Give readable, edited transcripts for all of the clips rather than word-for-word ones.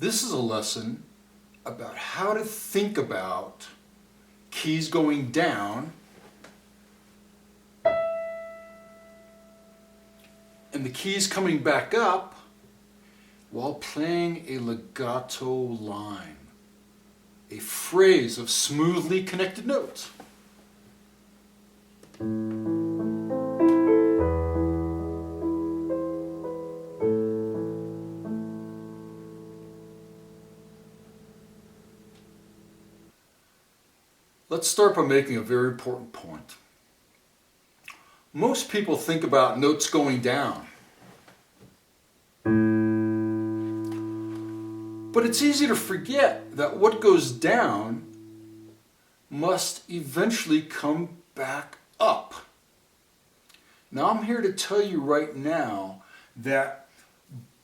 This is a lesson about how to think about keys going down and the keys coming back up while playing a legato line, a phrase of smoothly connected notes. Let's start by making a very important point. Most people think about notes going down. But it's easy to forget that what goes down must eventually come back up. Now I'm here to tell you right now that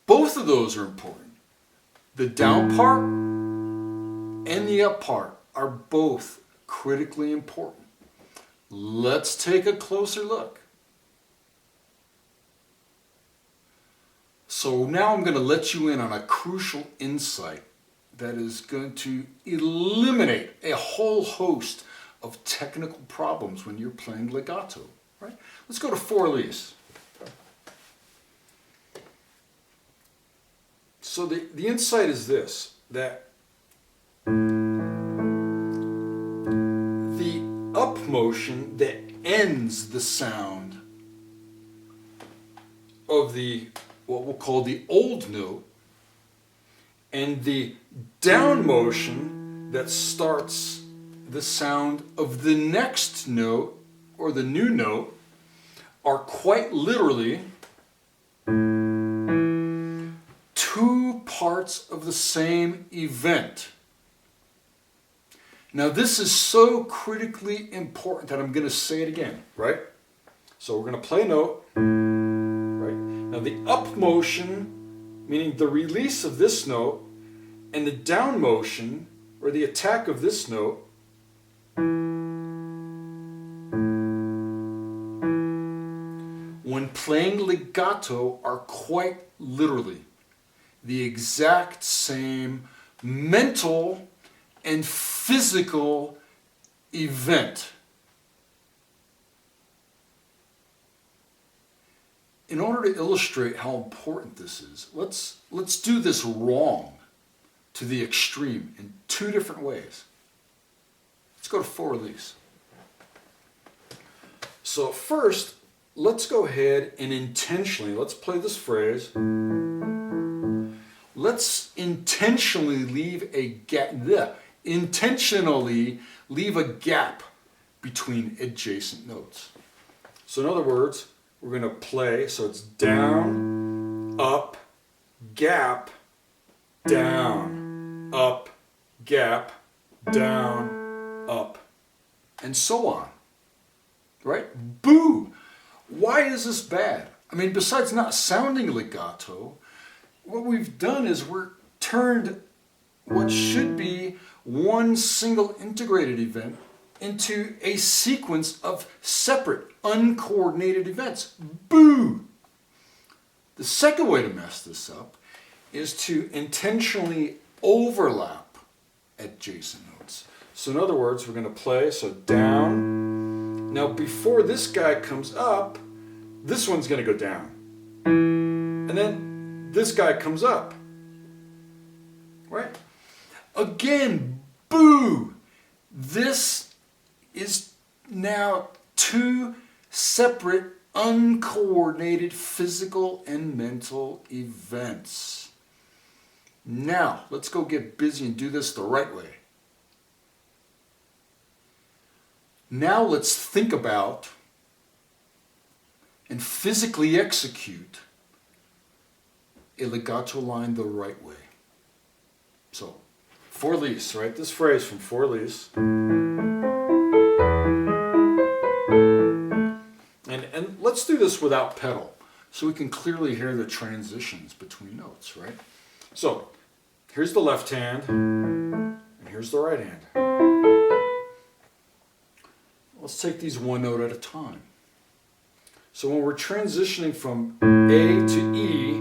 both of those are important. The down part and the up part are both critically important. Let's take a closer look. So now I'm going to let you in on a crucial insight that is going to eliminate a whole host of technical problems when you're playing legato. Right? Let's go to four Elise. So the insight is this, that the up motion that ends the sound of the what we'll call the old note and the down motion that starts the sound of the next note or the new note are quite literally two parts of the same event. Now this is so critically important that I'm going to say it again, right? So we're going to play a note, right? Now the up motion, meaning the release of this note, and the down motion, or the attack of this note, when playing legato are quite literally the exact same mental and physical event. In order to illustrate how important this is, let's do this wrong to the extreme in two different ways. Let's go to four Elise. So first, let's go ahead and intentionally, let's play this phrase. Let's intentionally leave a gap. Intentionally leave a gap between adjacent notes. So in other words, we're going to play, so it's down, up, gap, down, up, gap, down, up, and so on. Right? Boo! Why is this bad? I mean, besides not sounding legato, what we've done is we're turned what should be one single integrated event into a sequence of separate, uncoordinated events. Boo! The second way to mess this up is to intentionally overlap adjacent notes. So in other words, we're going to play, so down. Now before this guy comes up, this one's going to go down. And then this guy comes up. Right? Again, boo! This is now two separate, uncoordinated physical and mental events. Now, let's go get busy and do this the right way. Now let's think about and physically execute a legato line the right way. So, four Elise, right? This phrase from four Elise. And let's do this without pedal, so we can clearly hear the transitions between notes, right? So, here's the left hand, and here's the right hand. Let's take these one note at a time. So when we're transitioning from A to E,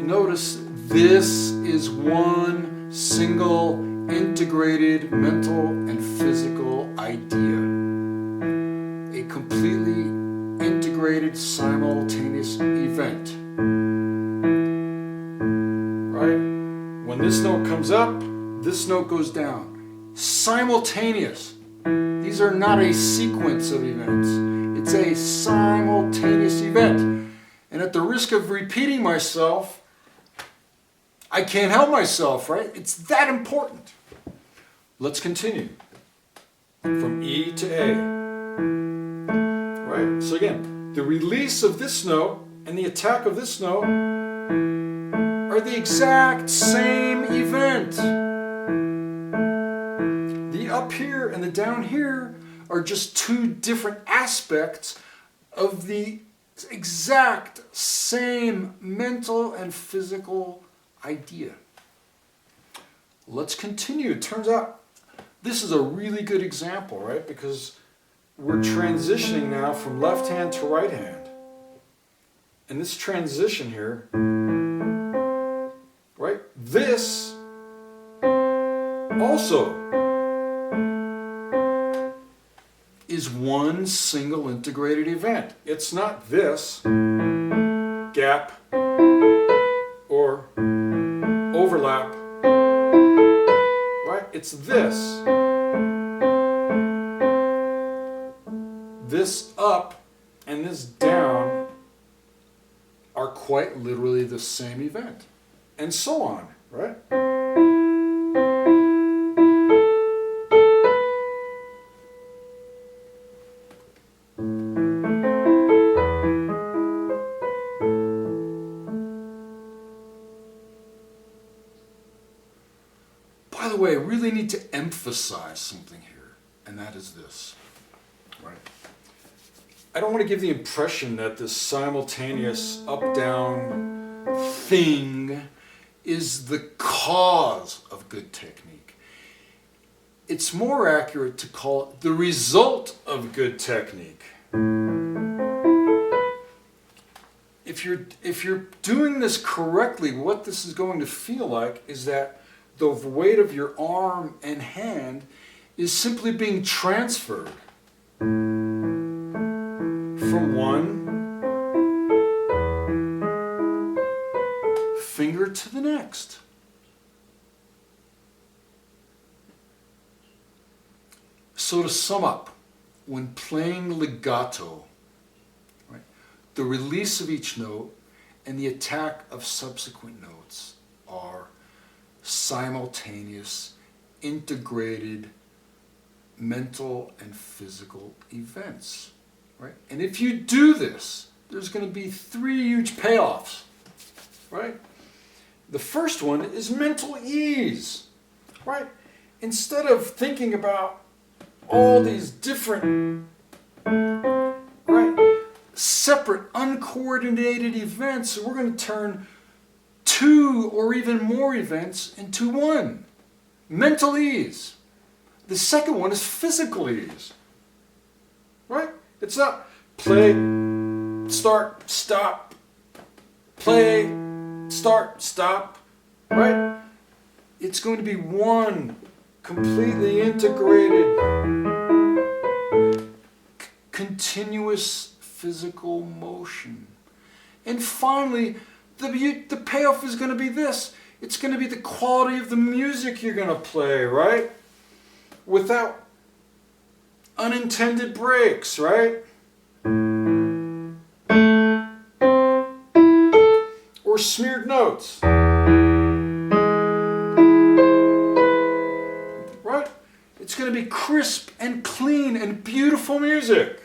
notice this is one single integrated mental and physical idea. A completely integrated simultaneous event. Right? When this note comes up, this note goes down. Simultaneous. These are not a sequence of events. It's a simultaneous event. And at the risk of repeating myself, I can't help myself, right? It's that important. Let's continue. From E to A. Right? So again, the release of this note and the attack of this note are the exact same event. The up here and the down here are just two different aspects of the exact same mental and physical idea. Let's continue. It turns out this is a really good example, right? Because we're transitioning now from left hand to right hand. And this transition here, right? This also is one single integrated event. It's not this gap or overlap, right? It's this. This up and this down are quite literally the same event. And so on, right? By the way, I really need to emphasize something here, and that is this, right? I don't want to give the impression that this simultaneous up-down thing is the cause of good technique. It's more accurate to call it the result of good technique. If you're doing this correctly, what this is going to feel like is that the weight of your arm and hand is simply being transferred from one finger to the next. So to sum up, when playing legato, right, the release of each note and the attack of subsequent notes are simultaneous, integrated mental and physical events, right? And if you do this, there's going to be three huge payoffs, right? The first one is mental ease, right? Instead of thinking about all these different, right, separate, uncoordinated events, we're going to turn two or even more events into one. Mental ease. The second one is physical ease. Right? It's not play, start, stop, play, start, stop. Right? It's going to be one completely integrated, continuous physical motion. And finally, the payoff is going to be this. It's going to be the quality of the music you're going to play, right? Without unintended breaks, right? Or smeared notes. Right? It's going to be crisp and clean and beautiful music.